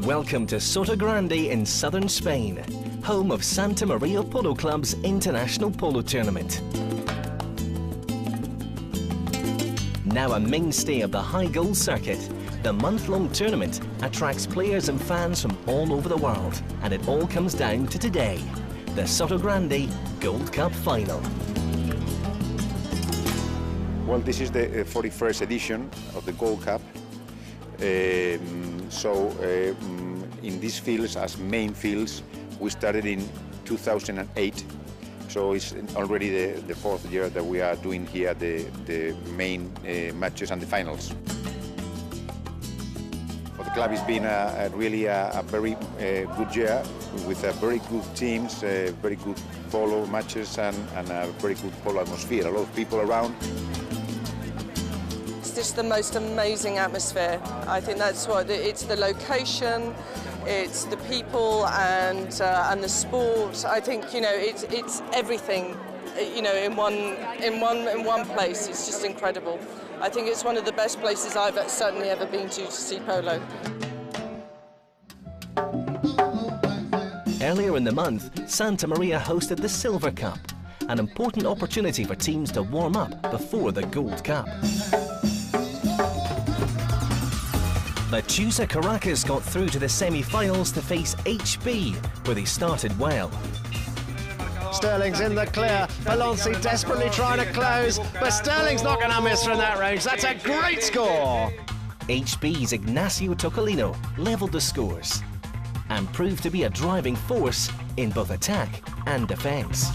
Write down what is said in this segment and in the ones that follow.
Welcome to Sotogrande in southern Spain, home of Santa Maria Polo Club's international polo tournament. Now a mainstay of the high goal circuit, the month-long tournament attracts players and fans from all over the world, and it all comes down to today, the Sotogrande Gold Cup final. Well, this is the 41st edition of the Gold Cup. In these fields, as main fields, we started in 2008. So it's already the fourth year that we are doing here the main matches and the finals. For the club, it's been really a very good year with very good teams, very good polo matches and a very good polo atmosphere. A lot of people around. It's just the most amazing atmosphere. I think that's what it's the location, it's the people and the sport. I think it's everything in one place. It's just incredible. I think it's one of the best places I've certainly ever been to see polo. Earlier in the month, Santa Maria hosted the Silver Cup, an important opportunity for teams to warm up before the Gold Cup. Lechuza Caracas got through to the semi-finals to face HB, where they started well. Sterling's in the clear. Alonso desperately trying to close, but Sterling's not going to miss from that range. That's a great score. HB's Ignacio Tocolino levelled the scores and proved to be a driving force in both attack and defence.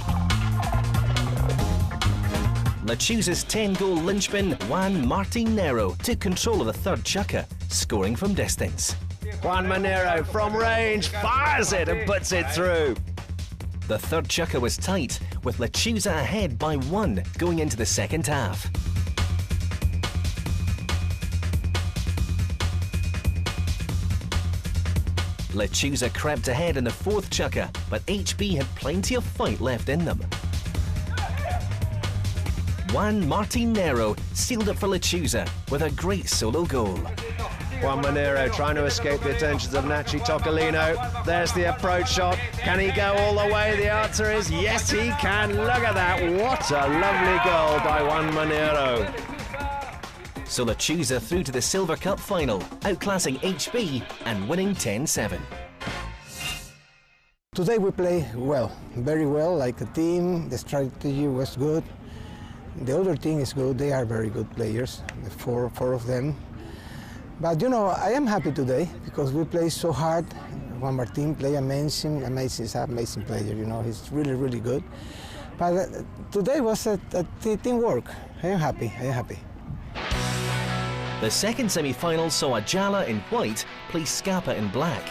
Lechuza's 10-goal linchpin, Juan Martinero, took control of the third chukker, scoring from distance. Juan Martinero from range fires it and puts it through. The third chukker was tight, with Lechuza ahead by 1 going into the second half. Lechuza crept ahead in the fourth chukker, but HB had plenty of fight left in them. Juan Martinero sealed it for Lechuza with a great solo goal. Juan Martinero trying to escape the attentions of Nachi Tocolino. There's the approach shot. Can he go all the way? The answer is yes, he can. Look at that. What a lovely goal by Juan Martinero. So Lechuza through to the Silver Cup final, outclassing HB and winning 10-7. Today we play well, very well, like a team. The strategy was good. The other team is good. They are very good players, the four of them. But I am happy today because we play so hard. Juan Martin play amazing player. He's really, really good. But today was a teamwork. I am happy. The second semi-final saw Ajala in white play Scapa in black.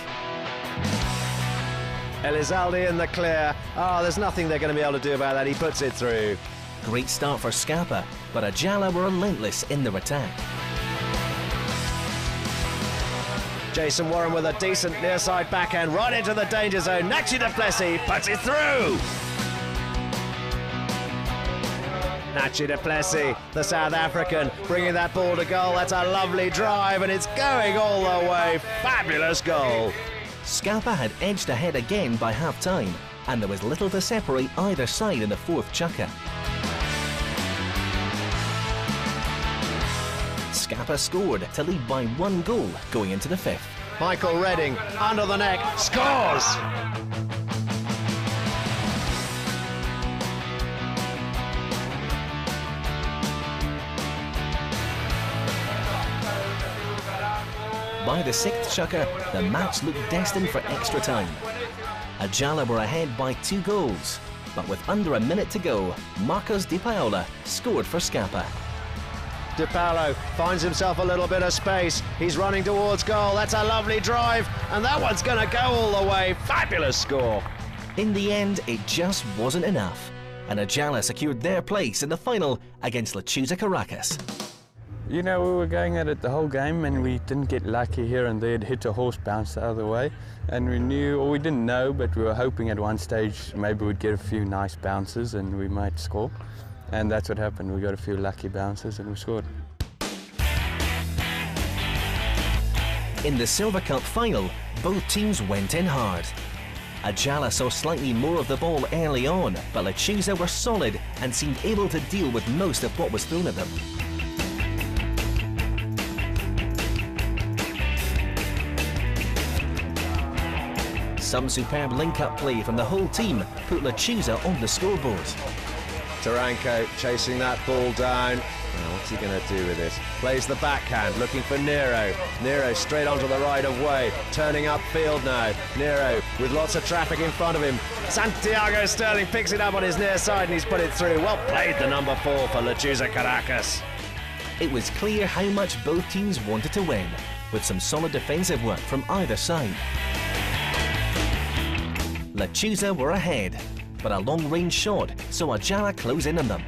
Elizalde in the clear. There's nothing they're going to be able to do about that. He puts it through. Great start for Scapa, but Ajala were relentless in their attack. Jason Warren with a decent near-side backhand right into the danger zone. Nachi du Plessis puts it through. Nachi du Plessis, the South African, bringing that ball to goal. That's a lovely drive, and it's going all the way. Fabulous goal. Scapa had edged ahead again by half-time, and there was little to separate either side in the fourth chukker. Scapa scored to lead by 1 goal going into the fifth. Michael Redding, under the neck, scores! By the sixth chukker, the match looked destined for extra time. Ajala were ahead by 2 goals, but with under a minute to go, Marcos Di Paola scored for Scapa. Di Paolo finds himself a little bit of space. He's running towards goal. That's a lovely drive, and that one's going to go all the way. Fabulous score. In the end, it just wasn't enough, and Ajala secured their place in the final against Lechuza Caracas. We were going at it the whole game, and we didn't get lucky here and there. It hit a horse bounce the other way, and we knew, or we didn't know, but we were hoping at one stage maybe we'd get a few nice bounces and we might score. And that's what happened. We got a few lucky bounces and we scored. In the Silver Cup final, both teams went in hard. Ajala saw slightly more of the ball early on, but Lechuza were solid and seemed able to deal with most of what was thrown at them. Some superb link-up play from the whole team put Lechuza on the scoreboard. Taranko chasing that ball down. Oh, what's he going to do with this? Plays the backhand, looking for Nero. Nero straight onto the right of way, turning upfield now. Nero with lots of traffic in front of him. Santiago Sterling picks it up on his near side and he's put it through. Well played, the number 4 for Lechuza Caracas. It was clear how much both teams wanted to win, with some solid defensive work from either side. Lechuza were ahead, but a long-range shot saw Ajala close in on them.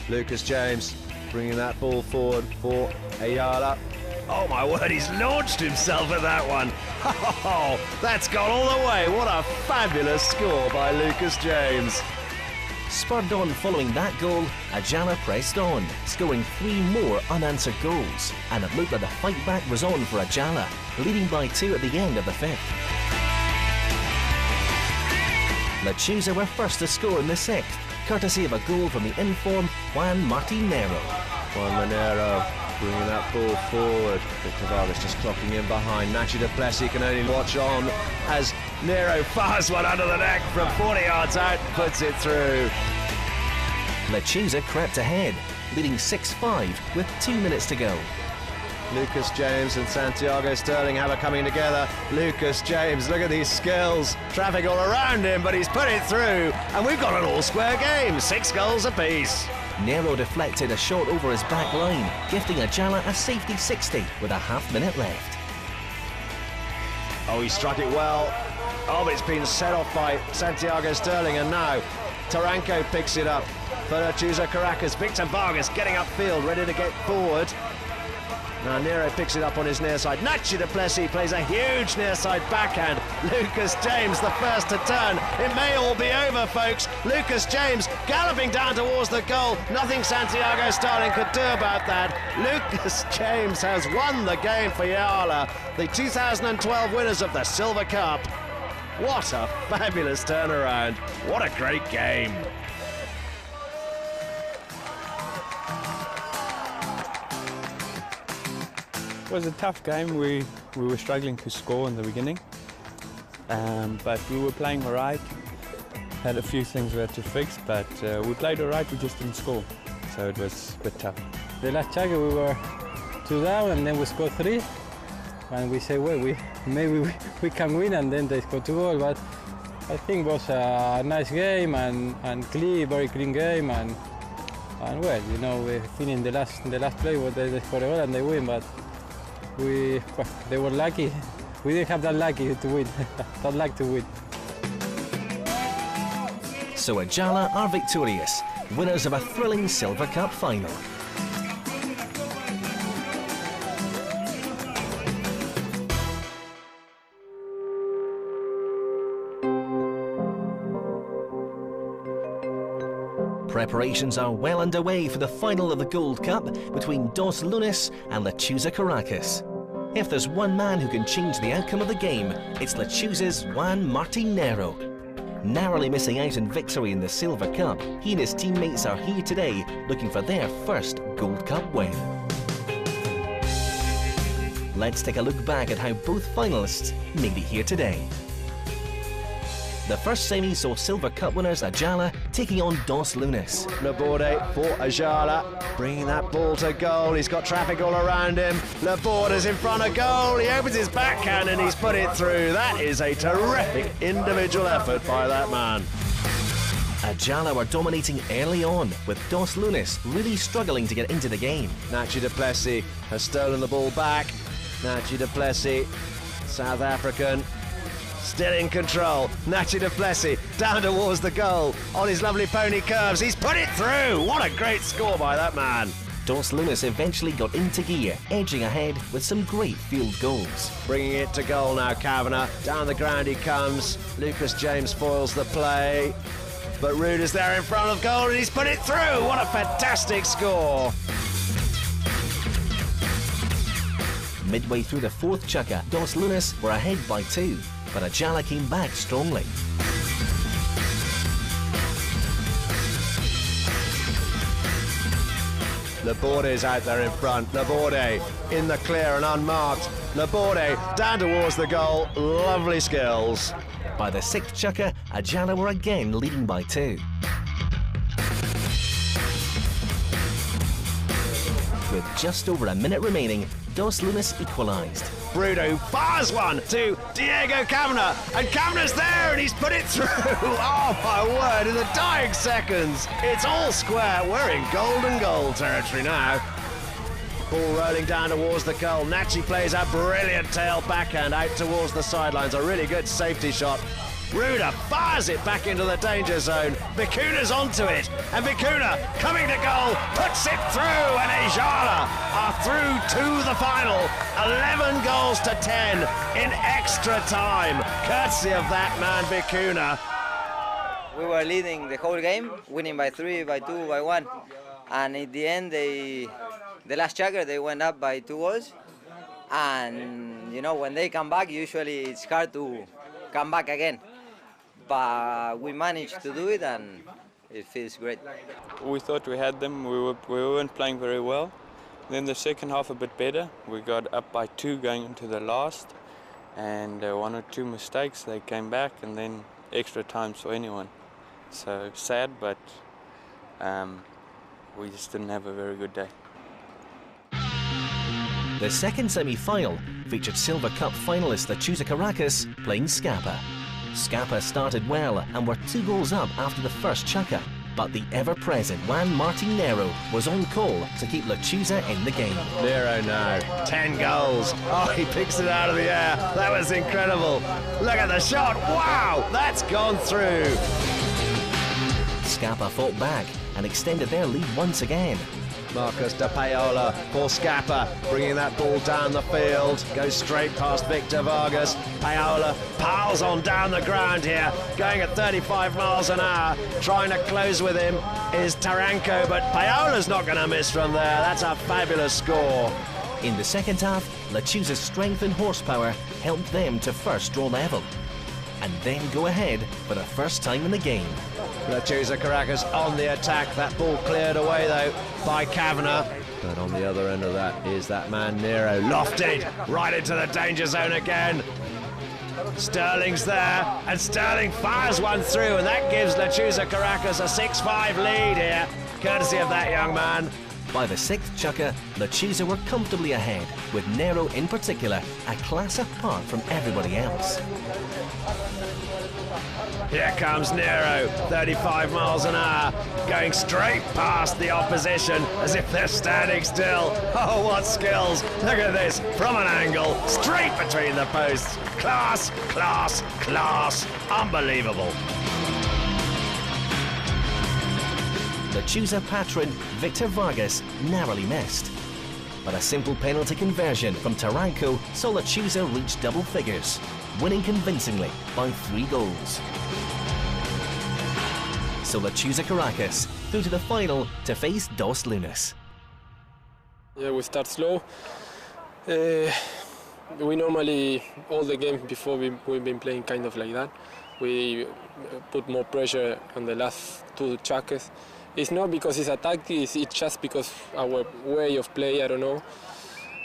Lucas James bringing that ball forward for Ayala. Oh my word, he's launched himself at that one. Oh, that's gone all the way. What a fabulous score by Lucas James. Spurred on following that goal, Ajala pressed on, scoring 3 more unanswered goals, and it looked like the fight back was on for Ajala, leading by 2 at the end of the 5th. Lechuza were first to score in the 6th, courtesy of a goal from the in-form Juan Martinero. Juan Monero bringing that ball forward. Victor Vargas just clocking in behind. Nacho de Plessis can only watch on as Nero fires one under the neck from 40 yards out, puts it through. Lechuza crept ahead, leading 6-5 with 2 minutes to go. Lucas James and Santiago Sterling have a coming together. Lucas James, look at these skills. Traffic all around him, but he's put it through. And we've got an all-square game, 6 goals apiece. Nero deflected a shot over his back line, gifting Ajala a safety 60 with a half-minute left. Oh, he struck it well. Oh, but it's been set off by Santiago Sterling, and now Taranko picks it up for Lechuza Caracas. Victor Vargas getting upfield, ready to get forward. Now Nero picks it up on his near side. Nacho de Plessis plays a huge near side backhand. Lucas James the first to turn. It may all be over, folks. Lucas James galloping down towards the goal. Nothing Santiago Sterling could do about that. Lucas James has won the game for Ayala, the 2012 winners of the Silver Cup. What a fabulous turnaround. What a great game. It was a tough game. We were struggling to score in the beginning, but we were playing all right. Had a few things we had to fix, but we played all right, we just didn't score. So it was a bit tough. The last check we were 2 down and then we scored 3. And we say, well, maybe we can win, and then they scored 2 goals. But I think it was a nice game and clean, very clean game. And well, you know, we finished the last play where they scored a goal and they win. But they were lucky. We didn't have that lucky to win, that luck to win. So Ajala are victorious, winners of a thrilling Silver Cup final. Preparations are well underway for the final of the Gold Cup between Dos Lunes and Lechuza Caracas. If there's one man who can change the outcome of the game, it's Lechuza's Juan Martinero. Narrowly missing out on victory in the Silver Cup, he and his teammates are here today looking for their first Gold Cup win. Let's take a look back at how both finalists made it here today. The first semi saw Silver Cup winners Ajala taking on Dos Lunes. Laborde for Ajala, bringing that ball to goal. He's got traffic all around him. Laborde's in front of goal. He opens his backhand and he's put it through. That is a terrific individual effort by that man. Ajala were dominating early on, with Dos Lunes really struggling to get into the game. Nacho de Plessis has stolen the ball back. Nacho de Plessis, South African, still in control. Nacho de Plessis down towards the goal on his lovely pony curves. He's put it through. What a great score by that man. Dos Lunes eventually got into gear, edging ahead with some great field goals. Bringing it to goal now, Kavanagh. Down the ground he comes. Lucas James foils the play. But Rude is there in front of goal and he's put it through. What a fantastic score. Midway through the fourth chukka, Dos Lunas were ahead by 2, but Ajala came back strongly. Laborde's out there in front. Laborde in the clear and unmarked. Laborde down towards the goal. Lovely skills. By the sixth chukka, Ajala were again leading by 2. With just over a minute remaining, Dos Lunas equalised. Bruno fires one to Diego Kavanagh, and Kavanagh's there and he's put it through. Oh my word, in the dying seconds. It's all square. We're in golden goal territory now. Ball rolling down towards the goal. Nachi plays a brilliant tail backhand out towards the sidelines. A really good safety shot. Ruda fires it back into the danger zone. Vicuna's onto it, and Vicuna coming to goal, puts it through, and Ajala are through to the final. 11 goals to 10 in extra time, courtesy of that man Vicuna. We were leading the whole game, winning by 3, by 2, by 1, and in the end, the last chukka they went up by 2 goals, and you know when they come back, usually it's hard to come back again. But we managed to do it and it feels great. We thought we had them, we weren't playing very well. Then the second half a bit better. We got up by 2 going into the last, and 1 or 2 mistakes, they came back, and then extra times for anyone. So sad, but we just didn't have a very good day. The second semi-final featured Silver Cup finalist Lechuza Caracas playing Scapa. Scapa started well and were 2 goals up after the first chukka, but the ever-present Juan Martin Nero was on call to keep Lechuza in the game. Nero now, 10 goals. Oh, he picks it out of the air. That was incredible. Look at the shot. Wow, that's gone through. Scapa fought back and extended their lead once again. Marcus de Paola for Scapa, bringing that ball down the field, goes straight past Victor Vargas. Paola piles on down the ground here, going at 35 miles an hour. Trying to close with him is Taranko, but Paola's not going to miss from there. That's a fabulous score. In the second half, Lechuza's strength and horsepower helped them to first draw level, and then go ahead for the first time in the game. Lechuza Caracas on the attack. That ball cleared away though by Kavanagh. But on the other end of that is that man Nero, lofted right into the danger zone again. Sterling's there, and Sterling fires one through, and that gives Lechuza Caracas a 6-5 lead here, courtesy of that young man. By the sixth chukka, Lechuza were comfortably ahead, with Nero in particular a class apart from everybody else. Here comes Nero, 35 miles an hour, going straight past the opposition as if they're standing still. Oh, what skills. Look at this, from an angle, straight between the posts. Class, class, class. Unbelievable. Lechuza patron Victor Vargas narrowly missed, but a simple penalty conversion from Taranko saw Lechuza reach double figures, winning convincingly by 3 goals. So Lechuza Caracas through to the final to face Dos Lunas. Yeah, we start slow. We normally, all the games before, we've been playing kind of like that. We put more pressure on the last 2 chukkas. It's not because it's a tactic, it's just because our way of play, I don't know.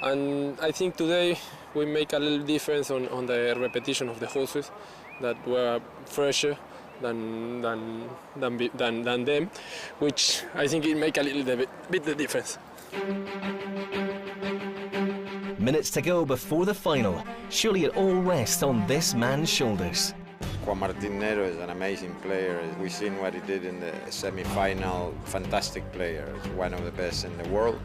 And I think today we make a little difference on the repetition of the horses that were fresher than them, which I think it make a little bit the difference. Minutes to go before the final. Surely it all rests on this man's shoulders. Juan Martin Nero is an amazing player. We've seen what he did in the semi-final. Fantastic player. He's one of the best in the world.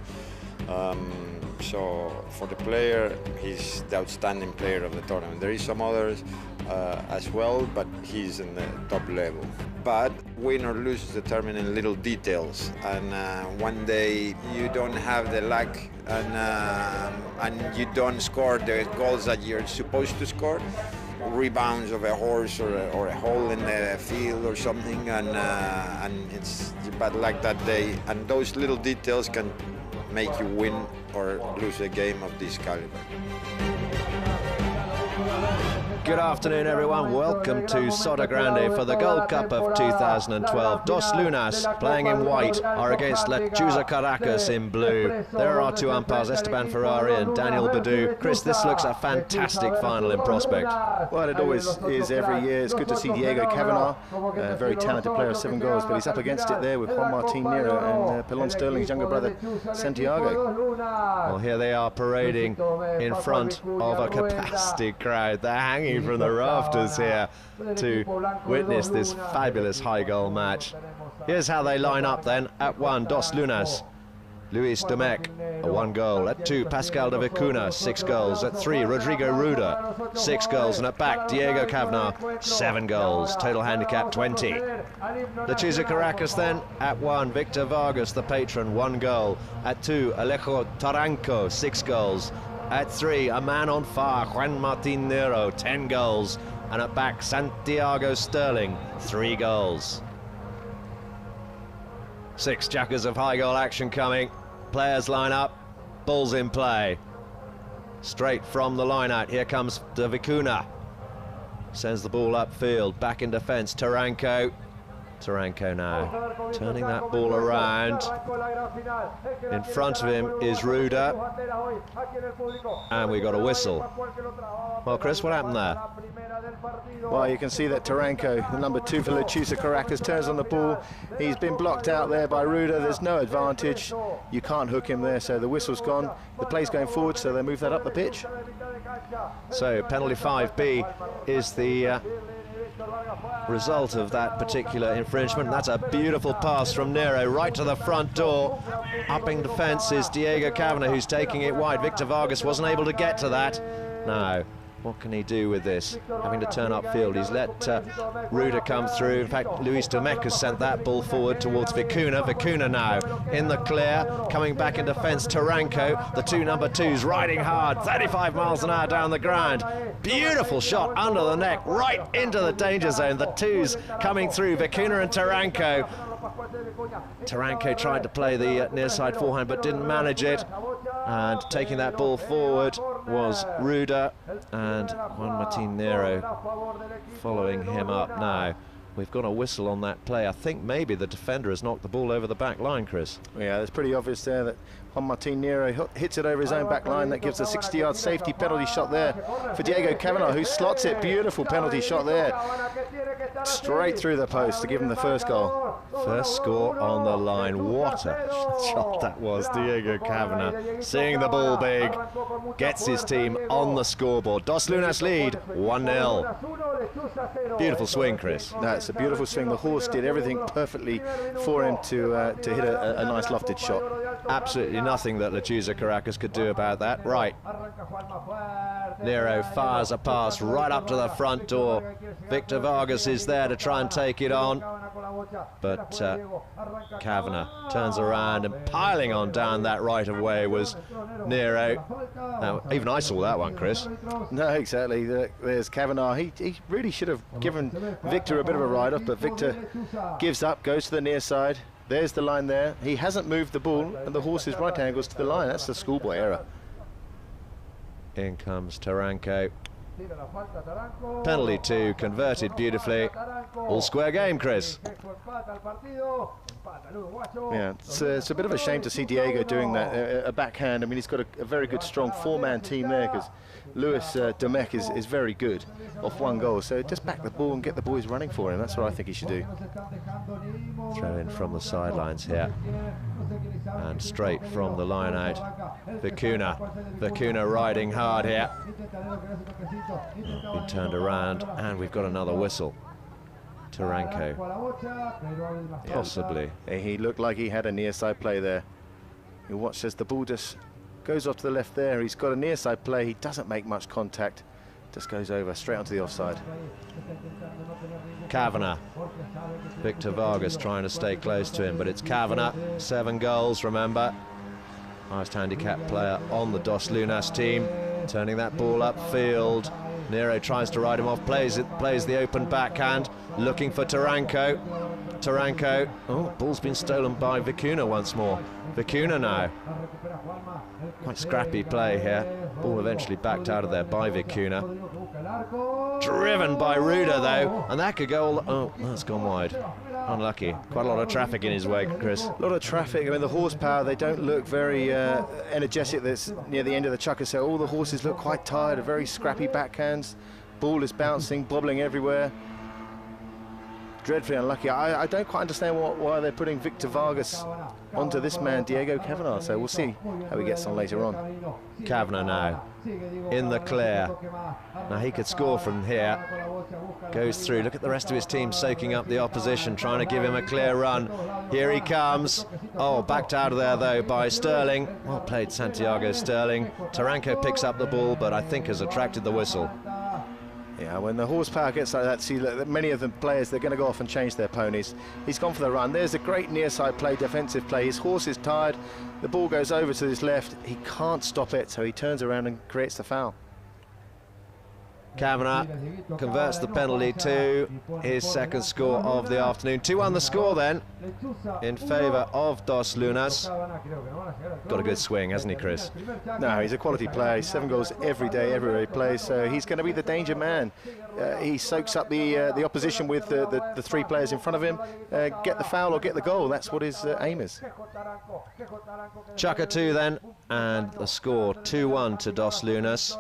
So for the player, he's the outstanding player of the tournament. There is some others as well, but he's in the top level. But win or lose is determined in little details. And one day you don't have the luck and you don't score the goals that you're supposed to score. Rebounds of a horse or a hole in the field or something, and it's bad luck that day. And those little details can make you win or lose a game of this caliber. Good afternoon, everyone. Welcome to Sotogrande for the Gold Cup of 2012. Dos Lunas, playing in white, are against Lechuza Caracas in blue. There are our two umpires, Esteban Ferrari and Daniel Badu. Chris, this looks a fantastic final in prospect. Well, it always is every year. It's good to see Diego Kavanagh, a very talented player of 7 goals, but he's up against it there with Juan Martin Nero and Pelon Sterling's younger brother, Santiago. Well, here they are parading in front of a capacity crowd. They're hanging from the rafters here to witness this fabulous high goal match. Here's how they line up then. At 1, Dos Lunas, Luis Domecq, 1 goal. At 2, Pascal de Vicuna, 6 goals. At 3, Rodrigo Ruda, 6 goals. And at back, Diego Kavanagh, 7 goals. Total handicap 20. Lechuza Caracas then. At 1, Victor Vargas, the patron, 1 goal. At 2, Alejo Taranco, 6 goals. At 3, a man on fire, Juan Martin Nero, 10 goals. And at back, Santiago Sterling, 3 goals. 6 jackers of high goal action coming. Players line up, balls in play. Straight from the line out, here comes de Vicuna. Sends the ball upfield, back in defence, Taranco. Taranco now turning that ball around. In front of him is Ruda. And we got a whistle. Well, Chris, what happened there? Well, you can see that Taranco, the number 2 for Lechuza Caracas, turns on the ball. He's been blocked out there by Ruda. There's no advantage. You can't hook him there, so the whistle's gone. The play's going forward, so they move that up the pitch. So penalty 5B is the result of that particular infringement. That's a beautiful pass from Nero right to the front door. Upping defence is Diego Kavanagh, who's taking it wide. Victor Vargas wasn't able to get to that. Now, what can he do with this? Having to turn upfield. He's let Ruda come through. In fact, Luis Domecq has sent that ball forward towards Vicuna. Vicuna now in the clear, coming back in defence. Taranco, the 2 number 2s, riding hard, 35 miles an hour down the ground. Beautiful shot under the neck, right into the danger zone. The 2s coming through, Vicuna and Taranco. Taranco tried to play the near side forehand but didn't manage it, and taking that ball forward was Ruda, and Juan Martin Nero following him up now. We've got a whistle on that play. I think maybe the defender has knocked the ball over the back line, Chris. Yeah, it's pretty obvious there that Juan Martin Nero hits it over his own back line. That gives a 60-yard safety penalty shot there for Diego Kavanagh, who slots it. Beautiful penalty shot there. Straight through the post to give him the first goal. First score on the line. What a shot that was. Diego Kavanagh, seeing the ball big, gets his team on the scoreboard. Dos Lunas lead 1-0. Beautiful swing, Chris. That's a beautiful swing. The horse did everything perfectly for him to hit a nice lofted shot. Absolutely nothing that Lechuza Caracas could do about that. Right. Nero fires a pass right up to the front door. Victor Vargas is there to try and take it on, but Kavanagh turns around, and piling on down that right of way was Nero. Now, even I saw that one, Chris. No, exactly. There's Kavanagh. He really should have given Victor a bit of a ride-off, but Victor gives up, goes to the near side. There's the line there. He hasn't moved the ball, and the horse is right angles to the line. That's the schoolboy error. In comes Taranco. Penalty 2, converted beautifully. All square game, Chris. Yeah, it's a bit of a shame to see Diego doing that, a backhand. I mean, he's got a very good, strong 4-man team there, because Luis Domecq is very good off 1 goal. So just back the ball and get the boys running for him. That's what I think he should do. Throw in from the sidelines here. And straight from the line out, Vicuna riding hard here. Been turned around, and we've got another whistle. Taranco, possibly. Yeah, he looked like he had a near side play there. You watch as the ball just goes off to the left there. He's got a near side play. He doesn't make much contact. Just goes over straight onto the offside. Kavanagh. Victor Vargas trying to stay close to him, but it's Kavanagh. 7 goals, remember. Highest handicap player on the Dos Lunas team. Turning that ball upfield. Nero tries to ride him off, plays the open backhand, looking for Taranco. Taranko. Oh, ball's been stolen by Vicuna once more. Vicuna now. Quite scrappy play here. Ball eventually backed out of there by Vicuna. Driven by Ruda though, and that could go all... Oh, that's gone wide. Unlucky. Quite a lot of traffic in his way, Chris. A lot of traffic. I mean, the horsepower, they don't look very energetic. That's near the end of the chukker, so all the horses look quite tired, very scrappy backhands. Ball is bouncing, bobbling everywhere. Dreadfully unlucky. I don't quite understand why they're putting Victor Vargas onto this man, Diego Kavanagh, so we'll see how he gets on later on. Kavanagh now in the clear. Now he could score from here. Goes through. Look at the rest of his team soaking up the opposition, trying to give him a clear run. Here he comes. Oh, backed out of there though by Sterling. Well played, Santiago Sterling. Taranko picks up the ball, but I think has attracted the whistle. Yeah, when the horsepower gets like that, see many of the players, they're going to go off and change their ponies. He's gone for the run. There's a great near side play, defensive play. His horse is tired. The ball goes over to his left. He can't stop it, so he turns around and creates the foul. Kavanagh converts the penalty to his second score of the afternoon. 2-1 the score then in favour of Dos Lunas. Got a good swing, hasn't he, Chris? No, he's a quality player. 7 goals every day, everywhere he plays, so he's going to be the danger man. He soaks up the opposition with the 3 players in front of him. Get the foul or get the goal, that's what his aim is. Chukker 2 then, and the score 2-1 to Dos Lunas.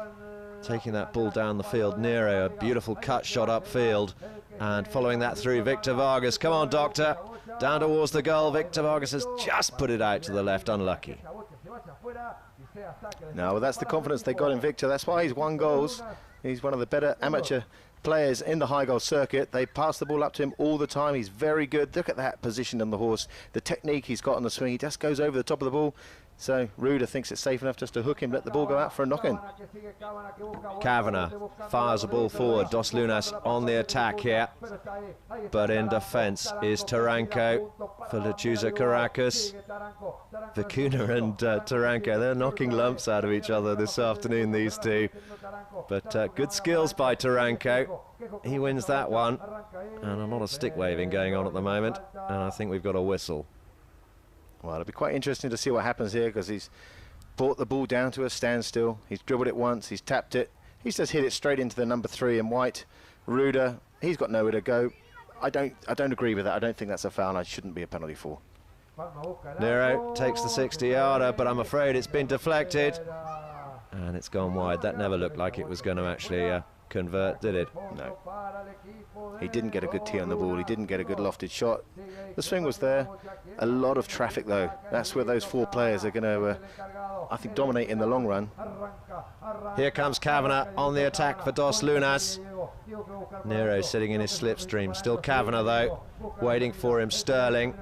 Taking that ball down the field, Nero, a beautiful cut shot upfield, and following that through, Victor Vargas. Come on, Doctor, down towards the goal. Victor Vargas has just put it out to the left, unlucky. No, well, that's the confidence they got in Victor. That's why he's won goals. He's one of the better amateur players in the high goal circuit. They pass the ball up to him all the time. He's very good. Look at that position on the horse, the technique he's got on the swing. He just goes over the top of the ball. So Ruda thinks it's safe enough just to hook him, let the ball go out for a knock-in. Kavanagh fires the ball forward. Dos Lunas on the attack here, but in defence is Taranko for Lechuza Caracas. Vicuna and Taranko, they're knocking lumps out of each other this afternoon, these two. But good skills by Taranko. He wins that one, and a lot of stick waving going on at the moment, and I think we've got a whistle. Well, it'll be quite interesting to see what happens here, because he's brought the ball down to a standstill. He's dribbled it once, he's tapped it. He's just hit it straight into the number 3 in white. Ruda, he's got nowhere to go. I don't agree with that. I don't think that's a foul. I shouldn't be a penalty for. Nero takes the 60-yarder, but I'm afraid it's been deflected. And it's gone wide. That never looked like it was going to actually convert, did it? No. He didn't get a good tee on the ball. He didn't get a good lofted shot. The swing was there. A lot of traffic, though. That's where those 4 players are going to, I think, dominate in the long run. Here comes Kavanagh on the attack for Dos Lunas. Nero sitting in his slipstream. Still Kavanagh, though. Waiting for him, Sterling.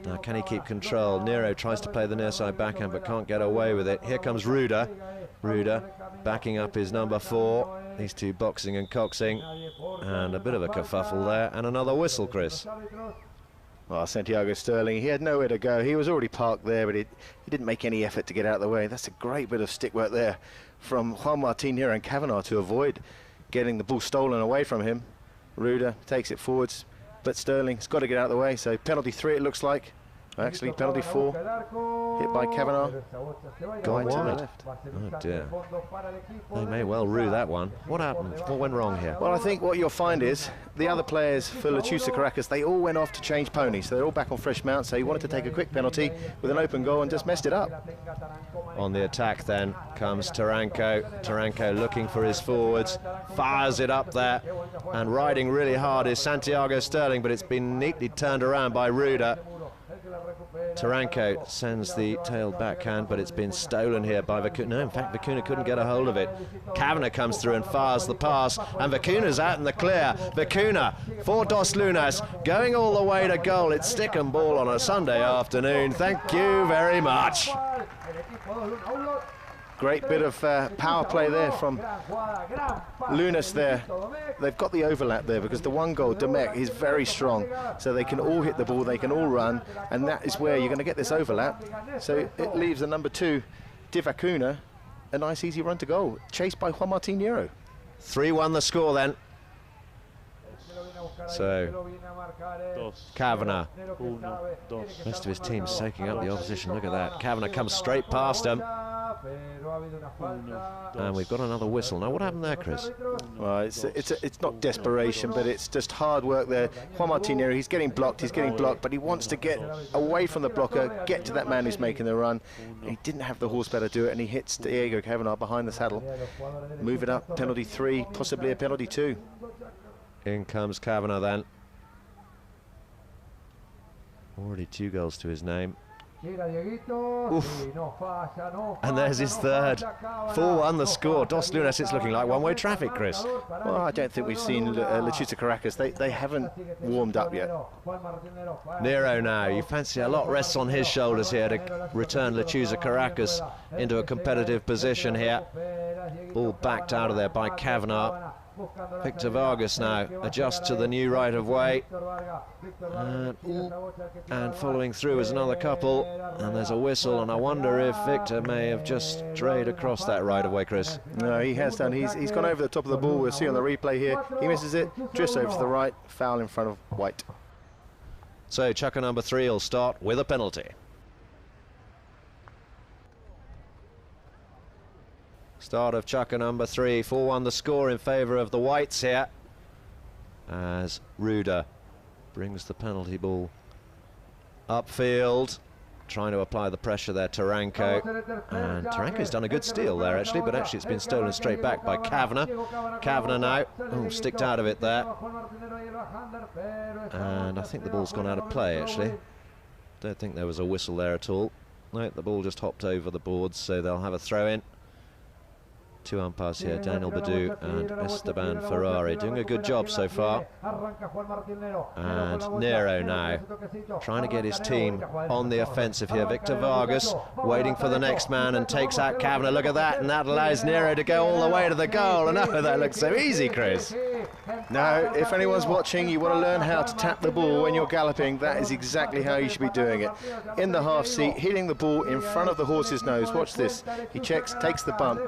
Now, can he keep control? Nero tries to play the near side backhand, but can't get away with it. Here comes Ruda. Ruda backing up his number 4. These two boxing and coxing, and a bit of a kerfuffle there, and another whistle, Chris. Well, Santiago Sterling, he had nowhere to go. He was already parked there, but he didn't make any effort to get out of the way. That's a great bit of stick work there from Juan Martin here and Kavanagh to avoid getting the ball stolen away from him. Ruda takes it forwards, but Sterling's got to get out of the way, so penalty 3 it looks like. Actually, penalty 4, hit by Kavanagh, going to the left. Oh dear. They may well rue that one. What happened? What went wrong here? Well, I think what you'll find is the other players for Lechuza Caracas, they all went off to change ponies. So they're all back on fresh mounts, so he wanted to take a quick penalty with an open goal and just messed it up. On the attack then comes Taranko. Taranko looking for his forwards, fires it up there, and riding really hard is Santiago Sterling, but it's been neatly turned around by Ruda. Taranko sends the tail backhand, but it's been stolen here by Vicuna. No, in fact, Vicuna couldn't get a hold of it. Kavanagh comes through and fires the pass, and Vicuna's out in the clear. Vicuna for Dos Lunas, going all the way to goal. It's stick and ball on a Sunday afternoon. Thank you very much. Great bit of power play there from Lunas there. They've got the overlap there because the one goal, Demek, is very strong. So they can all hit the ball, they can all run, and that is where you're going to get this overlap. So it leaves the number 2, Divacuna, a nice easy run to goal, chased by Juan Martin Nero. 3-1 the score then. So, Kavanagh, rest of his team soaking up the opposition. Look at that. Kavanagh comes straight past him. And we've got another whistle. Now, what happened there, Chris? Well, it's not desperation, but it's just hard work there. Juan Martín Nero, he's getting blocked, but he wants to get away from the blocker, get to that man who's making the run. And he didn't have the horsepower to do it, and he hits Diego Kavanagh behind the saddle. Move it up, penalty 3, possibly a penalty 2. In comes Kavanagh then. Already 2 goals to his name. Oof. And there's his third. 4-1 the score. Dos Lunas, it's looking like one-way traffic, Chris. Well, I don't think we've seen Lechuza Caracas. They haven't warmed up yet. Nero now, you fancy a lot rests on his shoulders here to return Lechuza Caracas into a competitive position here. Ball backed out of there by Kavanagh. Victor Vargas now adjusts to the new right of way, and following through is another couple, and there's a whistle, and I wonder if Victor may have just strayed across that right of way, Chris. No, he has done. He's gone over the top of the ball. We'll see on the replay here. He misses it, drifts over to the right, foul in front of White. So chucker number 3 will start with a penalty. Start of chucker number 3, 4-1 the score in favour of the Whites here, as Ruda brings the penalty ball upfield, trying to apply the pressure there, Taranko, and Taranko's done a good steal there actually, but actually it's been stolen straight back by Kavanagh. Kavanagh now, sticked out of it there, and I think the ball's gone out of play actually. Don't think there was a whistle there at all. No, the ball just hopped over the boards, so they'll have a throw in. 2 umpires here, Daniel Badu and Esteban Ferrari, doing a good job so far. And Nero now, trying to get his team on the offensive here. Victor Vargas waiting for the next man and takes out Kavanagh. Look at that, and that allows Nero to go all the way to the goal. And oh, that looks so easy, Chris. Now, if anyone's watching, you want to learn how to tap the ball when you're galloping. That is exactly how you should be doing it. In the half seat, hitting the ball in front of the horse's nose. Watch this. He checks, takes the bump,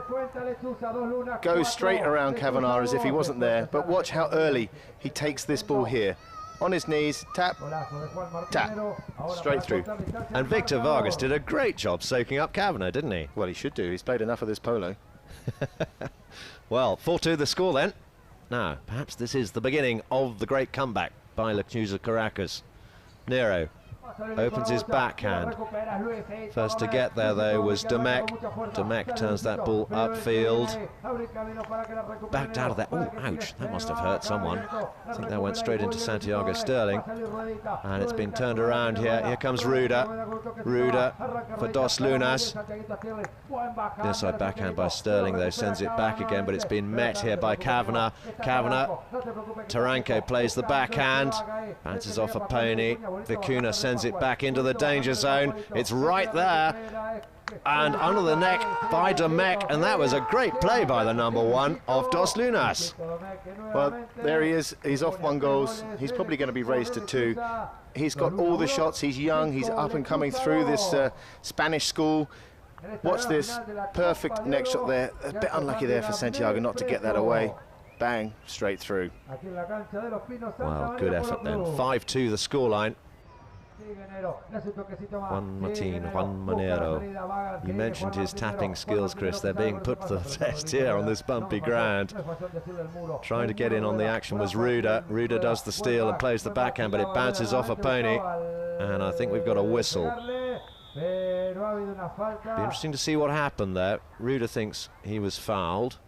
goes straight around Kavanagh as if he wasn't there, but watch how early he takes this ball here. On his knees, tap, tap, straight through. And Victor Vargas did a great job soaking up Kavanagh, didn't he? Well, he should do. He's played enough of this polo. Well, 4-2 the score then. Now, perhaps this is the beginning of the great comeback by Lechuza Caracas. Nero opens his backhand. First to get there, though, was Demek. Demek turns that ball upfield. Backed out of that. Oh, ouch. That must have hurt someone. I think that went straight into Santiago Sterling. And it's been turned around here. Here comes Ruda. Ruda for Dos Lunas. Near side backhand by Sterling, though, sends it back again, but it's been met here by Kavanagh. Kavanagh. Taranko plays the backhand. Bounces off a pony. Vicuna sends it back into the danger zone. It's right there. And under the neck by Demek, and that was a great play by the number 1 of Dos Lunas. Well, there he is. He's off 1 goal. He's probably going to be raised to 2. He's got all the shots. He's young. He's up and coming through this Spanish school. Watch this. Perfect neck shot there. A bit unlucky there for Santiago not to get that away. Bang, straight through. Well, good effort then. 5-2 the scoreline. Juan Manero. You mentioned his tapping skills, Chris. They're being put to the test here on this bumpy ground. Trying to get in on the action was Ruda. Ruda does the steal and plays the backhand, but it bounces off a pony. And I think we've got a whistle. Be interesting to see what happened there. Ruda thinks he was fouled.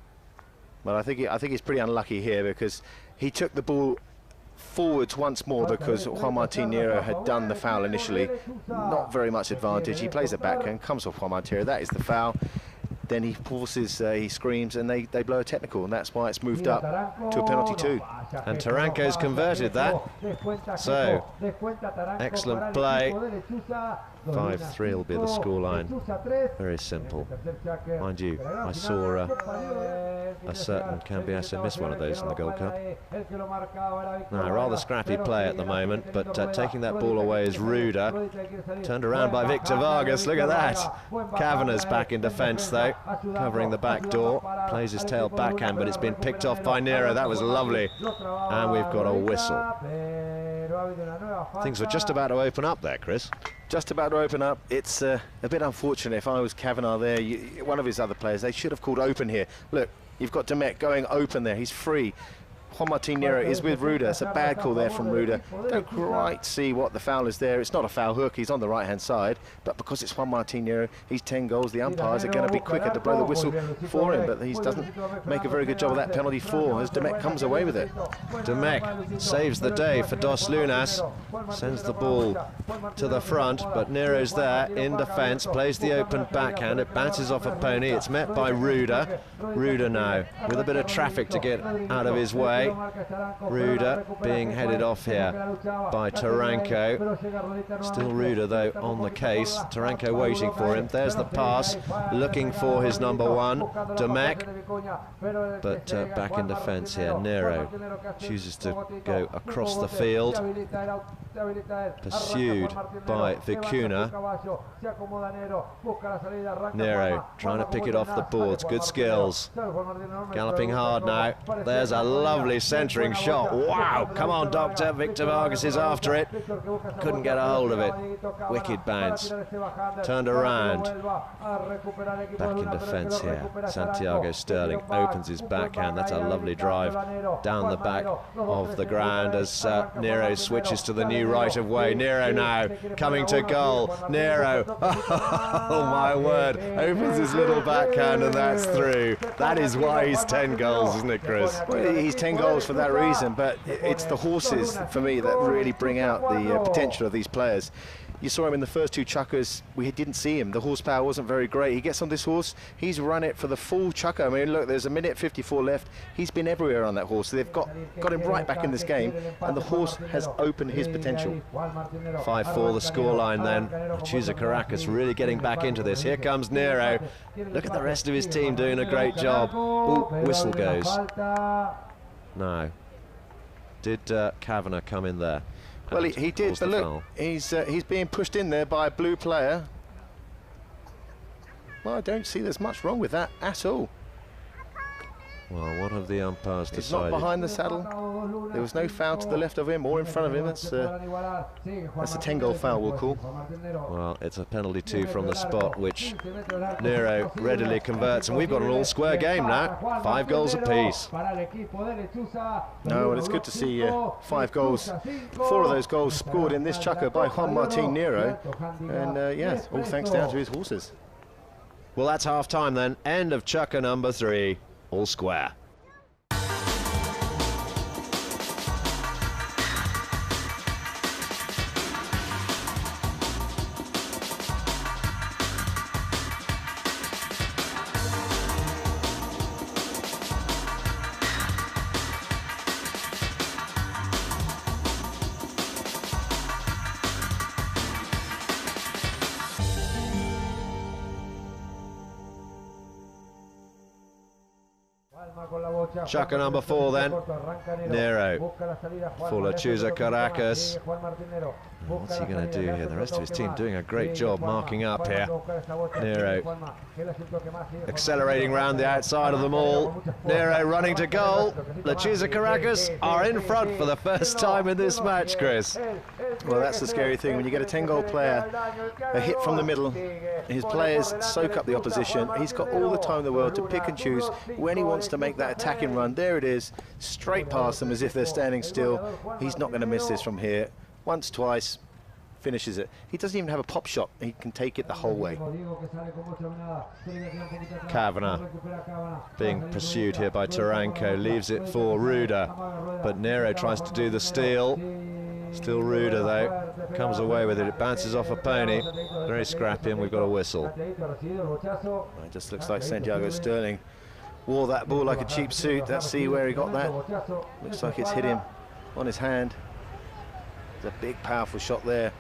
Well, I think he's pretty unlucky here because he took the ball forwards once more because Juan Martín Nero had done the foul initially. Not very much advantage. He plays it back and comes off Juan Martín Nero. That is the foul. Then he forces, he screams, and they blow a technical, and that's why it's moved up to a penalty 2. And Taranko's converted that. So, excellent play. 5-3 will be the scoreline. Very simple. Mind you, I saw a certain Cambiasso miss one of those in the Gold Cup. Now, rather scrappy play at the moment, but taking that ball away is Ruda. Turned around by Victor Vargas. Look at that. Kavanagh's back in defence, though, covering the back door. Plays his tail backhand, but it's been picked off by Nero. That was lovely. And we've got a whistle. Things were just about to open up there, Chris. Just about to open up. It's a bit unfortunate. If I was Kavanagh there, one of his other players, they should have called open here. Look, you've got Demek going open there. He's free. Juan Martín Nero is with Ruda. It's a bad call there from Ruda. Don't quite see what the foul is there. It's not a foul hook. He's on the right-hand side. But because it's Juan Martín Nero, he's 10 goals. The umpires are going to be quicker to blow the whistle for him. But he doesn't make a very good job of that. Penalty 4 as Demek comes away with it. Demek saves the day for Dos Lunas. Sends the ball to the front. But Nero's there in defence. Plays the open backhand. It bounces off a pony. It's met by Ruda. Ruda now with a bit of traffic to get out of his way. Ruda being headed off here by Taranko. Still Ruda though on the case. Taranko waiting for him. There's the pass, looking for his number 1, Demek. But back in defence here, Nero chooses to go across the field. Pursued by Vicuna. Nero trying to pick it off the boards. Good skills. Galloping hard now. There's a lovely centering shot. Wow, come on Doctor. Victor Vargas is after it. Couldn't get a hold of it. Wicked bounce. Turned around. Back in defence here. Santiago Sterling opens his backhand. That's a lovely drive down the back of the ground as Nero switches to the new right of way. Nero now coming to goal. Nero, oh my word, opens his little backhand and that's through. That is why he's 10 goals, isn't it, Chris? Well, he's 10 goals for that reason, but it's the horses for me that really bring out the potential of these players. You saw him in the first 2 chukkers. We didn't see him. The horsepower wasn't very great. He gets on this horse. He's run it for the full chukker. I mean, look, there's a minute 54 left. He's been everywhere on that horse. So they've got him right back in this game, and the horse has opened his potential. 5-4 the scoreline then. Lechuza Caracas really getting back into this. Here comes Nero. Look at the rest of his team doing a great job. Ooh, whistle goes. No. Did Kavanagh come in there? Well, he did, but look, he's being pushed in there by a blue player. Well, I don't see there's much wrong with that at all. Well, what have the umpires decided? He's not behind the saddle. There was no foul to the left of him or in front of him. That's a 10-goal foul, we'll call. Well, it's a penalty 2 from the spot, which Nero readily converts, and we've got an all-square game now. 5 goals apiece. No, and it's good to see 5 goals. 4 of those goals scored in this chukker by Juan Martín Nero, and yeah, all thanks down to his horses. Well, that's half-time then. End of chukker number 3. All square. Chukker number 4 then. Nero for Lechuza Caracas. What's he going to do here? The rest of his team doing a great job marking up here. Nero accelerating round the outside of them all. Nero running to goal. Lechuza Caracas are in front for the first time in this match, Chris. Well, that's the scary thing. When you get a 10-goal player, a hit from the middle, his players soak up the opposition. He's got all the time in the world to pick and choose when he wants to make that attacking run. There it is, straight past them as if they're standing still. He's not going to miss this from here. Once, twice, finishes it. He doesn't even have a pop shot. He can take it the whole way. Kavanagh being pursued here by Taranko, leaves it for Ruda, but Nero tries to do the steal. Still Ruda though, comes away with it. It bounces off a pony. Very scrappy, and we've got a whistle. It just looks like Santiago Sterling wore that ball like a cheap suit. Let's see where he got that. Looks like it's hit him on his hand. It's a big, powerful shot there.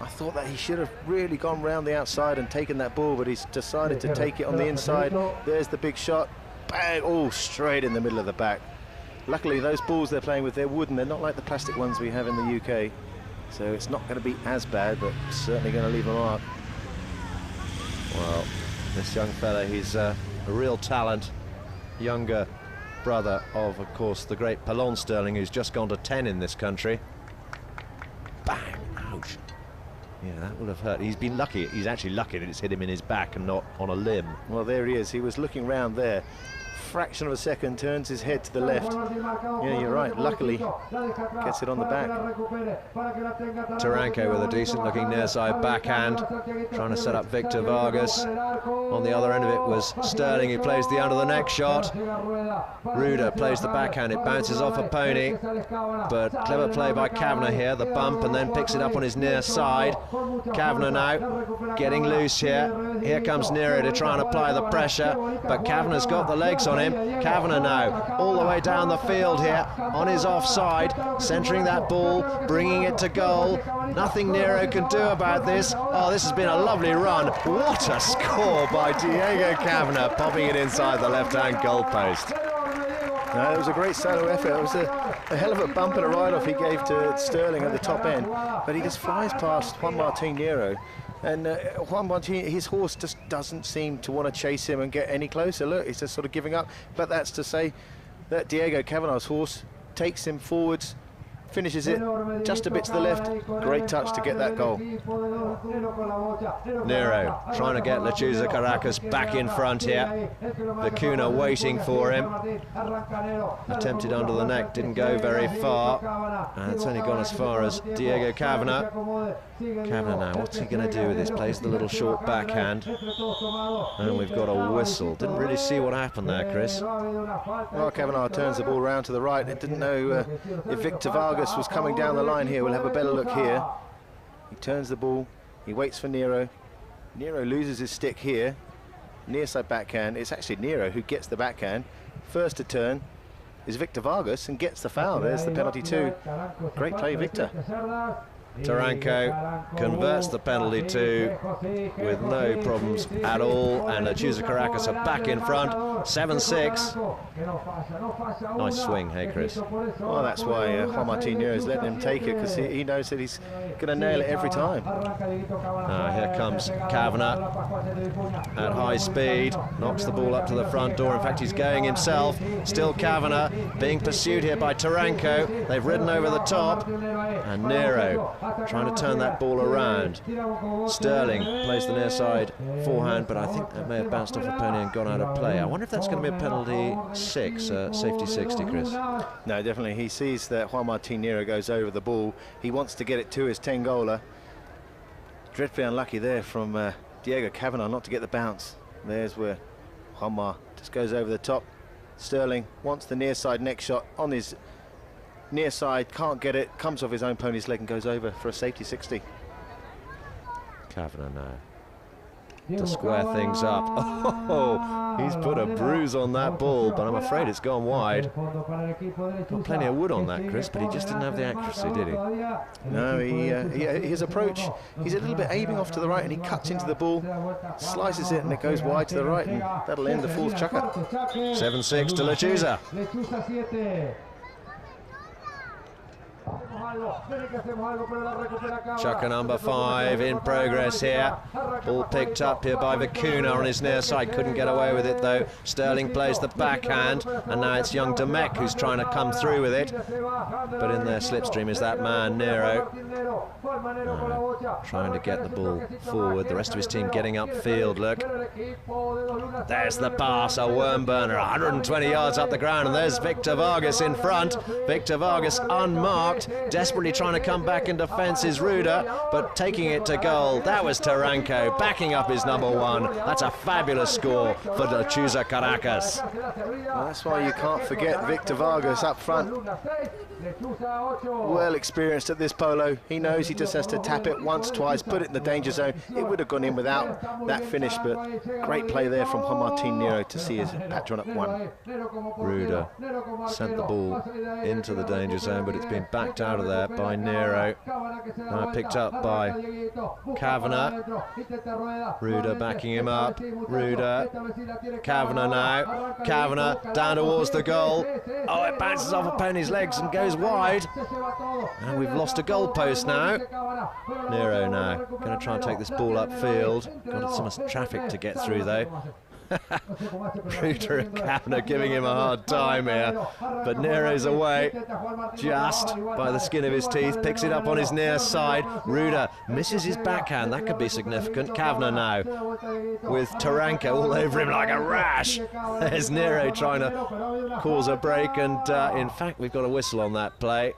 I thought that he should have really gone round the outside and taken that ball, but he's decided to take it on the inside. There's the big shot. Bang! Oh, straight in the middle of the back. Luckily, those balls they're playing with, they're wooden. They're not like the plastic ones we have in the UK. So it's not going to be as bad, but certainly going to leave a mark. Well, this young fella, he's a real talent. Younger brother of course, the great Pelon Sterling, who's just gone to 10 in this country. Bang! Ouch. Yeah, that would have hurt. He's been lucky. He's actually lucky that it's hit him in his back and not on a limb. Well, there he is. He was looking round there. Fraction of a second, turns his head to the left. Yeah, you're right. Luckily, gets it on the back. Taranko with a decent-looking near-side backhand, trying to set up Victor Vargas. On the other end of it was Sterling, who plays the under-the-neck shot. Ruda plays the backhand. It bounces off a pony, but clever play by Kavanagh here. The bump, and then picks it up on his near side. Kavanagh now getting loose here. Here comes Nero to try and apply the pressure, but Kavanagh's got the legs on him. Kavanagh now all the way down the field here on his offside, centering that ball, bringing it to goal. Nothing Nero can do about this. Oh, this has been a lovely run. What a score by Diego Kavanagh, popping it inside the left-hand goalpost. No, it was a great solo effort. It was a hell of a bump and a ride-off he gave to Sterling at the top end, but he just flies past Juan Martín Nero. And Juan Martín, his horse just doesn't seem to want to chase him and get any closer. Look, he's just sort of giving up. But that's to say that Diego Kavanagh's horse takes him forwards, finishes it just a bit to the left. Great touch to get that goal. Nero trying to get Lechuza Caracas back in front here. Vicuna waiting for him. Attempted under the neck, didn't go very far. And it's only gone as far as Diego Kavanagh. Kavanagh now, what's he going to do with this? Plays the little short backhand. And we've got a whistle. Didn't really see what happened there, Chris. Well, Kavanagh turns the ball around to the right. It didn't know if Victor Vargas was coming down the line here. We'll have a better look here. He turns the ball. He waits for Nero. Nero loses his stick here. Near side backhand. It's actually Nero who gets the backhand. First to turn is Victor Vargas and gets the foul. There's the penalty too. Great play, Victor. Taranko converts the penalty too with no problems at all, and Lechuza Caracas are back in front, 7-6. Nice swing, hey Chris? Well, that's why Juan Martín Nero is letting him take it, because he knows that he's going to nail it every time. Here comes Kavanagh at high speed, knocks the ball up to the front door. In fact, he's going himself. Still Kavanagh being pursued here by Taranko. They've ridden over the top, and Nero trying to turn that ball around. Sterling plays the near side forehand, but I think that may have bounced off a pony and gone out of play. I wonder if that's going to be a penalty 6, safety 60, Chris. No, definitely. He sees that Juan Martín Nero goes over the ball. He wants to get it to his 10-goaler. Dreadfully unlucky there from Diego Kavanagh not to get the bounce. There's where Juanma just goes over the top. Sterling wants the near side neck shot on his near side, can't get it, comes off his own pony's leg and goes over for a safety 60. Kavanagh now to square things up. Oh, he's put a bruise on that ball, but I'm afraid it's gone wide. Got plenty of wood on that, Chris, but he just didn't have the accuracy, did he? No, his approach, he's a little bit aiming off to the right and he cuts into the ball, slices it and it goes wide to the right, and that'll end the fourth chucker. 7-6 to Lechuza. Chucker number 5 in progress here. Ball picked up here by Vicuna on his near side. Couldn't get away with it though. Sterling plays the backhand, and now it's young Demek who's trying to come through with it. But in their slipstream is that man, Nero. Trying to get the ball forward. The rest of his team getting upfield, look. There's the pass, a worm burner, 120 yards up the ground, and there's Victor Vargas in front. Victor Vargas unmarked, desperately trying to come back in defence is Ruda, but taking it to goal. That was Taranko backing up his number 1. That's a fabulous score for Lechuza Caracas. Well, that's why you can't forget Victor Vargas up front. Well experienced at this polo. He knows he just has to tap it once, twice, put it in the danger zone. It would have gone in without that finish, but great play there from Juan Martín Nero to see his patron up 1. Ruda sent the ball into the danger zone, but it's been backed out of there by Nero. Now picked up by Kavanagh. Ruda backing him up. Ruda. Kavanagh now. Kavanagh down towards the goal. Oh, it bounces off a pony's legs and goes wide. And we've lost a goal post now. Nero now going to try and take this ball upfield. Got some traffic to get through though. Ruder and Kavanagh giving him a hard time here, but Nero's away just by the skin of his teeth, picks it up on his near side. Ruder misses his backhand, that could be significant. Kavanagh now with Taranka all over him like a rash. There's Nero trying to cause a break, and in fact we've got a whistle on that play.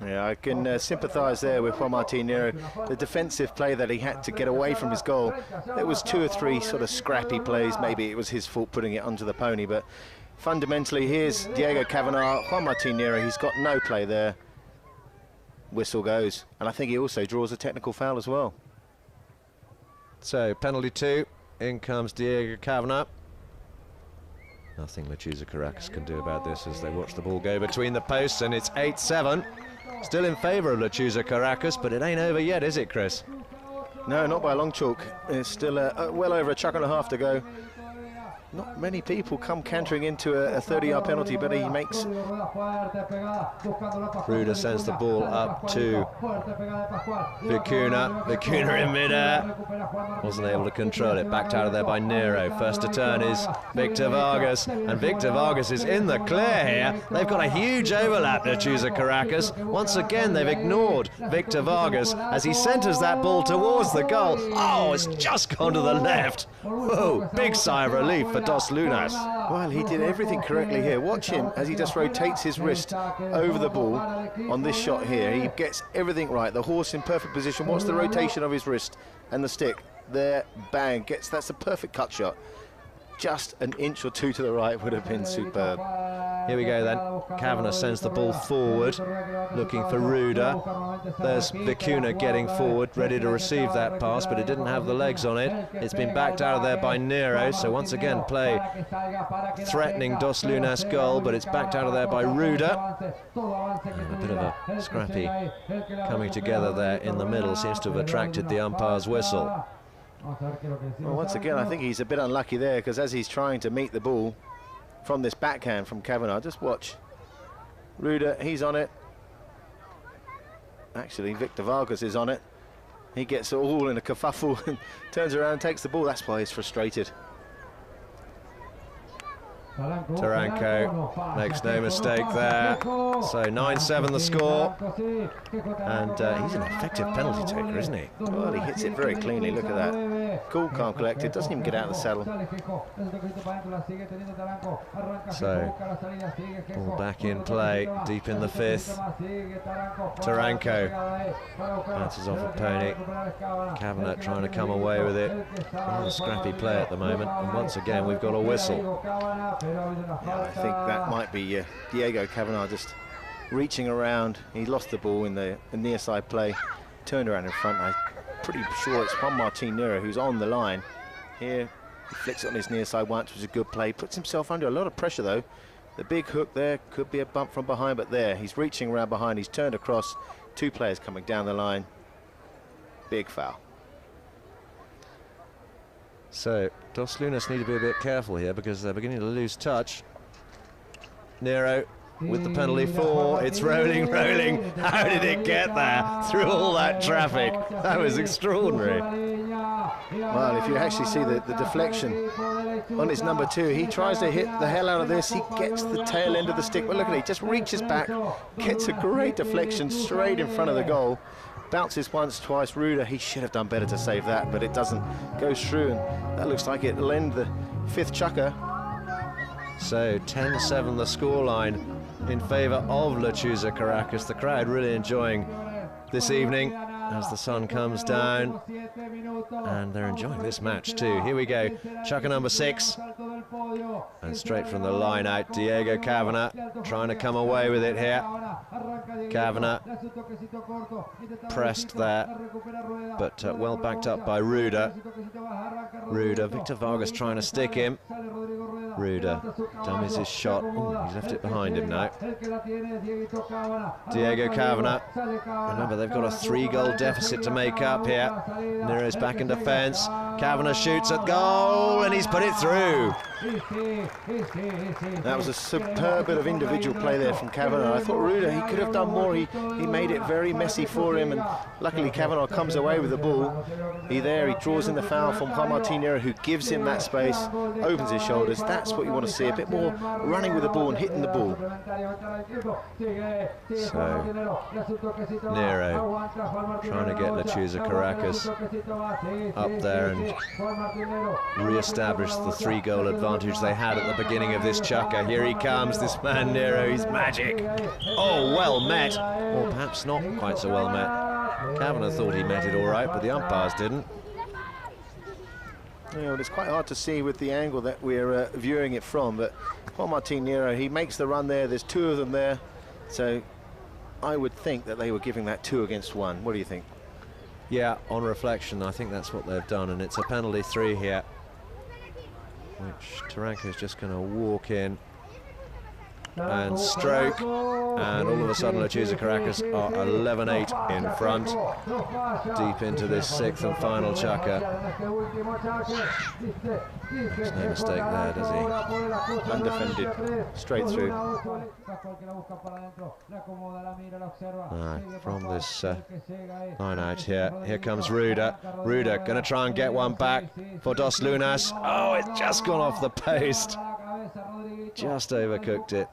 Yeah, I can sympathise there with Juan Martín Nero. The defensive play that he had to get away from his goal, there was 2 or 3 sort of scrappy plays. Maybe it was his fault putting it onto the pony, but fundamentally here's Diego Kavanagh. Juan Martín Nero, he's got no play there. Whistle goes, and I think he also draws a technical foul as well. So penalty 2, in comes Diego Kavanagh. Nothing Lechuza Caracas can do about this as they watch the ball go between the posts, and it's 8-7. Still in favour of Lechuza Caracas, but it ain't over yet, is it, Chris? No, not by a long chalk. It's still well over a chuck and a half to go. Not many people come cantering into a 30-yard penalty, but he makes... Ruder sends the ball up to Lechuza. Lechuza in mid-air. Wasn't able to control it. Backed out of there by Nero. First to turn is Victor Vargas, and Victor Vargas is in the clear here. They've got a huge overlap, Lechuza Caracas. Once again, they've ignored Victor Vargas as he centres that ball towards the goal. Oh, it's just gone to the left. Whoa, big sigh of relief for Dos Lunas. Well, he did everything correctly here. Watch him as he just rotates his wrist over the ball on this shot here. He gets everything right. The horse in perfect position. Watch the rotation of his wrist and the stick. There, bang, that's a perfect cut shot. Just an inch or 2 to the right would have been superb. Here we go then. Kavanagh sends the ball forward, looking for Ruder. There's Lechuza getting forward, ready to receive that pass, but it didn't have the legs on it. It's been backed out of there by Nero, so once again play threatening Dos Lunas' goal, but it's backed out of there by Ruder. And a bit of a scrappy coming together there in the middle seems to have attracted the umpire's whistle. Well, once again, I think he's a bit unlucky there, because as he's trying to meet the ball from this backhand from Kavanagh, just watch. Ruder, he's on it. Actually, Victor Vargas is on it. He gets it all in a kerfuffle and turns around and takes the ball. That's why he's frustrated. Taranko makes no mistake there. So 9-7 the score, and he's an effective penalty taker, isn't he? Well, he hits it very cleanly. Look at that. Cool, calm, collected. Doesn't even get out of the saddle. So ball back in play, deep in the 5th. Taranko bounces off a pony. Kavanagh trying to come away with it. A scrappy play at the moment, and once again we've got a whistle. Yeah, I think that might be Diego Kavanagh just reaching around. He lost the ball in the near side play, turned around in front. I'm pretty sure it's Juan Martín Nero who's on the line. Here, he flicks it on his near side once, which was a good play. Puts himself under a lot of pressure though. The big hook there could be a bump from behind, but there, he's reaching around behind. He's turned across. 2 players coming down the line. Big foul. So Dos Lunas need to be a bit careful here because they're beginning to lose touch. Nero with the penalty 4. It's rolling. How did it get there through all that traffic? That was extraordinary. Well, if you actually see the deflection on his number 2, he tries to hit the hell out of this. He gets the tail end of the stick. But look at it, he just reaches back, gets a great deflection straight in front of the goal. Bounces once, twice. Ruder, he should have done better to save that, but it doesn't. Goes through, and that looks like it'll end the 5th chukker. So 10-7 the scoreline in favour of Lechuza Caracas. The crowd really enjoying this evening as the sun comes down, and they're enjoying this match too. Here we go, chukker number 6, and straight from the line out, Diego Kavanagh trying to come away with it here. Kavanagh pressed there, but well backed up by Ruder. Victor Vargas trying to stick him. Ruda dummies his shot. Ooh, he's left it behind him now. Diego Kavanagh. Remember, they've got a 3-goal deficit to make up here. Nero's back in defence. Kavanagh shoots at goal, and he's put it through. That was a superb bit of individual play there from Kavanagh. I thought Ruda, he could have done more. He made it very messy for him, and luckily Kavanagh comes away with the ball. He draws in the foul from Juan Martín Nero, who gives him that space, opens his shoulders. That's what you want to see, a bit more running with the ball and hitting the ball. So, Nero trying to get Lechuza Caracas up there and re-establish the 3-goal advantage they had at the beginning of this chukker. Here he comes, this man Nero, he's magic. Oh, well met, or perhaps not quite so well met. Kavanagh thought he met it all right, but the umpires didn't. Yeah, well, it's quite hard to see with the angle that we're viewing it from, but Juan Martín Nero, he makes the run there. There's 2 of them there, so I would think that they were giving that 2 against 1. What do you think? Yeah, on reflection, I think that's what they've done, and it's a penalty 3 here, which Taranko's just going to walk in and stroke, and all of a sudden Lechuza Caracas are 11-8 in front, deep into this 6th and final chukker. Makes no mistake there, does he? Undefended, straight through. From this line out here comes Ruda. Ruda going to try and get one back for Dos Lunas. Oh, it's just gone off the post. Just overcooked it.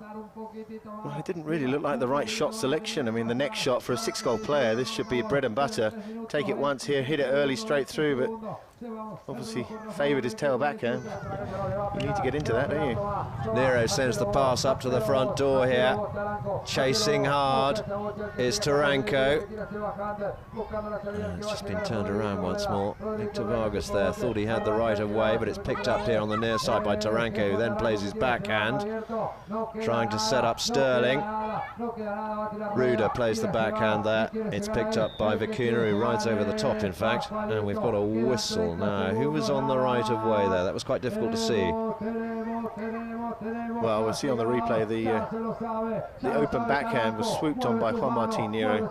Well, it didn't really look like the right shot selection. I mean, the next shot for a 6-goal player, this should be bread and butter. Take it once here, hit it early, straight through, but obviously favoured his tail backhand. You need to get into that, don't you? Nero sends the pass up to the front door here. Chasing hard is Taranko. It's just been turned around once more. Victor Vargas there thought he had the right of way, but it's picked up here on the near side by Taranko, who then plays his backhand, trying to set up Sterling. Ruda plays the backhand there. It's picked up by Vicuna, who rides over the top, in fact, and we've got a whistle now. Who was on the right of way there? That was quite difficult to see. Well, we'll see on the replay the open backhand was swooped on by Juan Martín Nero.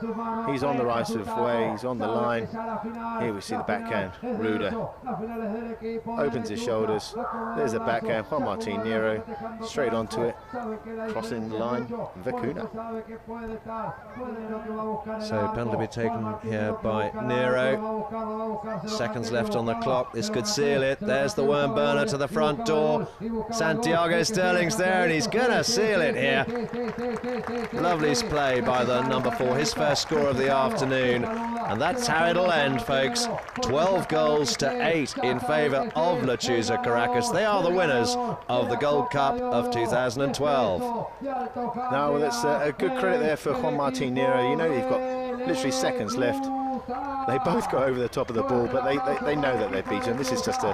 He's on the right of way, he's on the line. Here we see the backhand. Ruda opens his shoulders. There's a backhand. Juan Martín Nero straight onto it, crossing the line. Vicuna. So penalty to be taken here by Nero. Seconds left on the clock. This could seal it. There's the worm burner to the front door. Santiago Sterling's there, and he's gonna seal it here. Lovely play by the number 4, his first score of the afternoon, and that's how it'll end, folks. 12 goals to 8 in favour of Lechuza Caracas. They are the winners of the Gold Cup of 2012. No, well, that's a good credit there for Juan Martín Nero. You know, you've got literally seconds left. They both go over the top of the ball, but they know that they're beaten. This is just a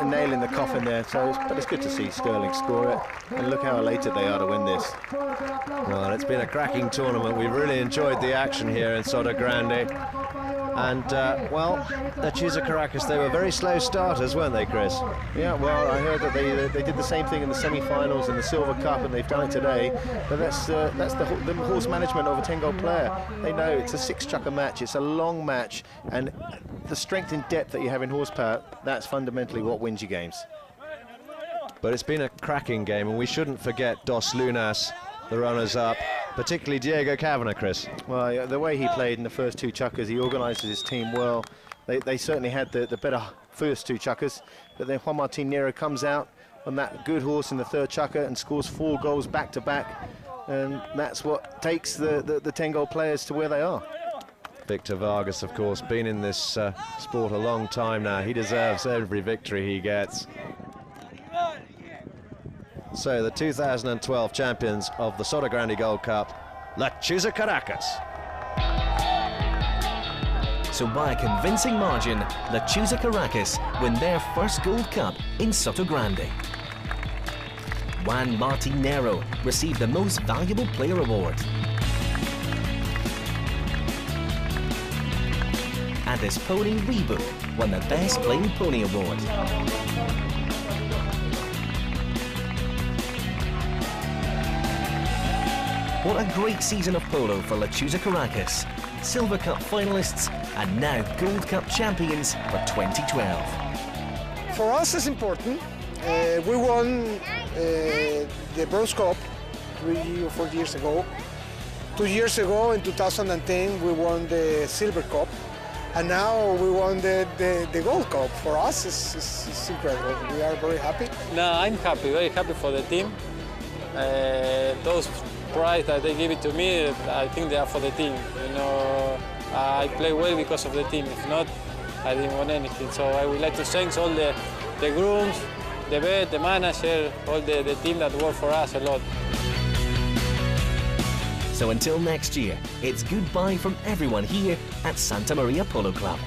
nail in the coffin there. But it's good to see Sterling score it, and look how elated they are to win this. Well, it's been a cracking tournament. We've really enjoyed the action here in Sotogrande. And, well, Lechuza Caracas, they were very slow starters, weren't they, Chris? Yeah, well, I heard that they did the same thing in the semi-finals in the Silver Cup, and they've done it today. But that's the horse management of a 10-goal player. They know it's a 6-chukker match. It's a long match, and the strength and depth that you have in horsepower, that's fundamentally what wins you games. But it's been a cracking game, and we shouldn't forget Dos Lunas, the runners-up, particularly Diego Kavanagh, Chris. Well, the way he played in the first 2 chukkers, he organises his team well. They certainly had the better first 2 chukkers, but then Juan Martín Nero comes out on that good horse in the 3rd chukker and scores 4 goals back-to-back, and that's what takes the 10-goal players to where they are. Victor Vargas, of course, been in this sport a long time now. He deserves every victory he gets. So the 2012 champions of the Sotogrande Gold Cup, Lechuza Caracas. So by a convincing margin, Lechuza Caracas win their first Gold Cup in Sotogrande. Juan Martín Nero received the Most Valuable Player Award. And his pony Rebook won the Best Playing Pony Award. What a great season of polo for Lechuza Caracas. Silver Cup finalists and now Gold Cup champions for 2012. For us, it's important. We won the Bronze Cup 3 or 4 years ago. 2 years ago, in 2010, we won the Silver Cup. And now we won the Gold Cup. For us, it's incredible. We are very happy. No, I'm happy, very happy for the team. Those prize that they give it to me, I think they are for the team. You know, I play well because of the team. If not, I didn't win anything. So I would like to thank all the grooms, the vet, the manager, all the team that work for us a lot. So until next year, it's goodbye from everyone here at Santa Maria Polo Club.